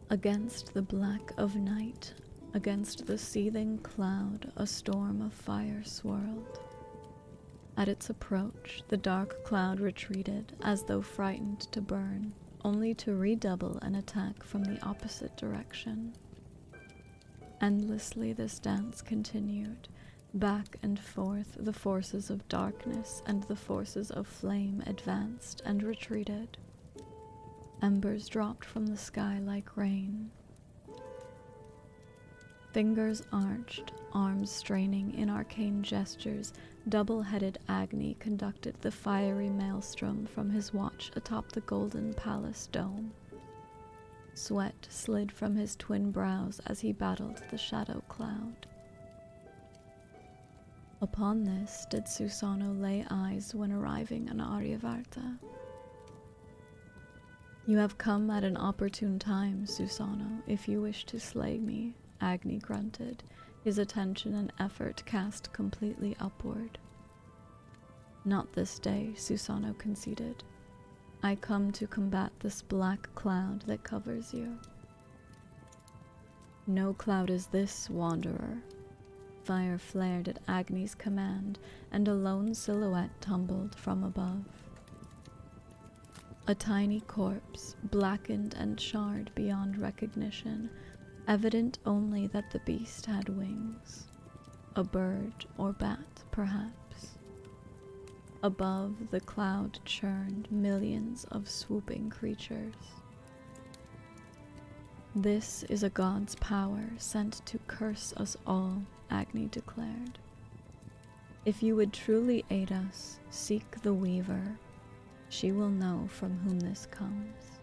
Against the black of night, against the seething cloud, a storm of fire swirled. At its approach, the dark cloud retreated as though frightened to burn, only to redouble an attack from the opposite direction. Endlessly this dance continued. Back and forth the forces of darkness and the forces of flame advanced and retreated. Embers dropped from the sky like rain. Fingers arched, arms straining in arcane gestures, double-headed Agni conducted the fiery maelstrom from his watch atop the golden palace dome. Sweat slid from his twin brows as he battled the shadow cloud. Upon this did Susano lay eyes when arriving in Aryavarta. "You have come at an opportune time, Susano, if you wish to slay me," Agni grunted, his attention and effort cast completely upward. "Not this day," Susano conceded. "I come to combat this black cloud that covers you." "No cloud is this, wanderer." Fire flared at Agni's command, and a lone silhouette tumbled from above. A tiny corpse, blackened and charred beyond recognition, evident only that the beast had wings. A bird or bat, perhaps. Above, the cloud churned millions of swooping creatures. "This is a god's power sent to curse us all," Agni declared. "If you would truly aid us, seek the Weaver. She will know from whom this comes."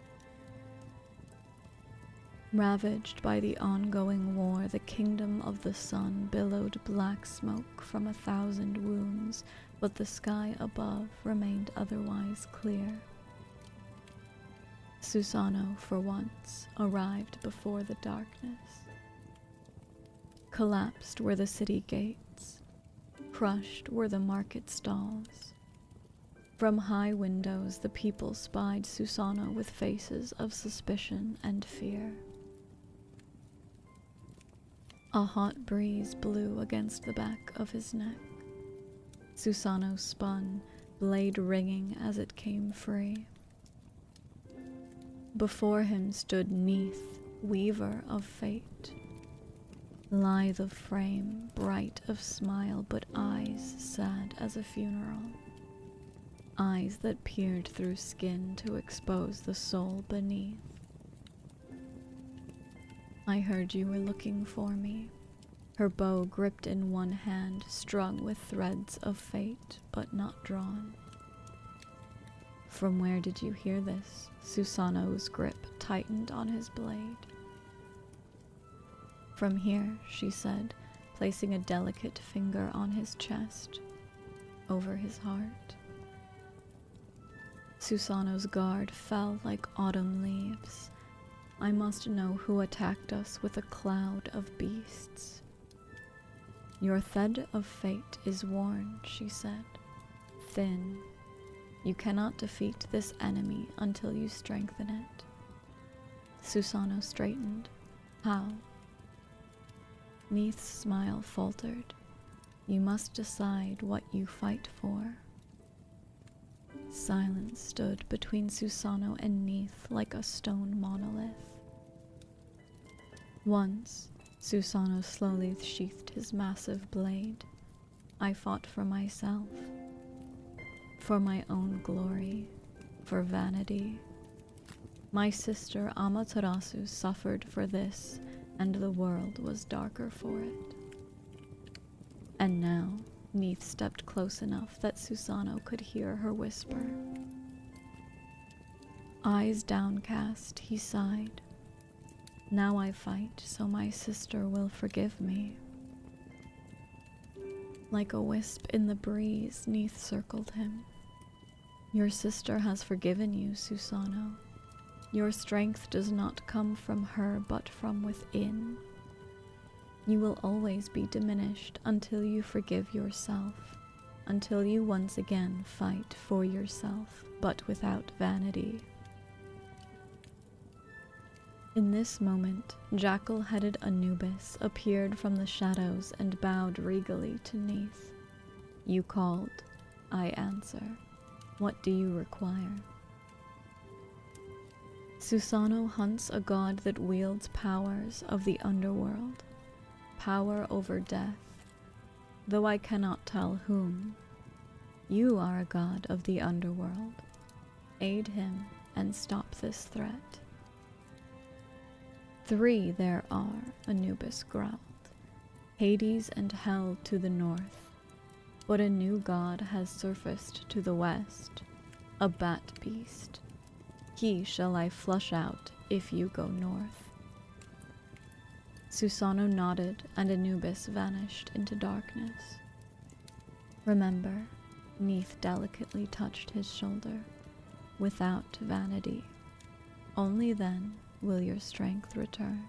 Ravaged by the ongoing war, the kingdom of the sun billowed black smoke from 1,000 wounds, but the sky above remained otherwise clear. Susano, for once, arrived before the darkness. Collapsed were the city gates. Crushed were the market stalls. From high windows the people spied Susano with faces of suspicion and fear. A hot breeze blew against the back of his neck. Susano spun, blade ringing as it came free. Before him stood Neith, weaver of fate. Lithe of frame, bright of smile, but eyes sad as a funeral. Eyes that peered through skin to expose the soul beneath. "I heard you were looking for me." Her bow gripped in one hand, strung with threads of fate, but not drawn. "From where did you hear this?" Susano's grip tightened on his blade. "From here," she said, placing a delicate finger on his chest, over his heart. Susano's guard fell like autumn leaves. "I must know who attacked us with a cloud of beasts." "Your thread of fate is worn," she said, "thin. You cannot defeat this enemy until you strengthen it." Susano straightened. "How?" Neith's smile faltered. "You must decide what you fight for." Silence stood between Susano and Neith like a stone monolith. Once, Susano slowly sheathed his massive blade. "I fought for myself. For my own glory. For vanity. My sister Amaterasu suffered for this, and the world was darker for it." And now, Neith stepped close enough that Susano could hear her whisper. Eyes downcast, he sighed. "Now I fight so my sister will forgive me." Like a wisp in the breeze, Neith circled him. "Your sister has forgiven you, Susano. Your strength does not come from her, but from within. You will always be diminished until you forgive yourself, until you once again fight for yourself, but without vanity." In this moment, jackal-headed Anubis appeared from the shadows and bowed regally to Neith. You called, I answer. What do you require? Susano hunts a god that wields powers of the underworld, power over death, though I cannot tell whom. You are a god of the underworld. Aid him and stop this threat. 3 there are, Anubis growled, Hades and Hell to the north, but a new god has surfaced to the west, a bat beast. He shall I flush out if you go north. Susano nodded and Anubis vanished into darkness. Remember, Neith delicately touched his shoulder, without vanity. Only then will your strength return.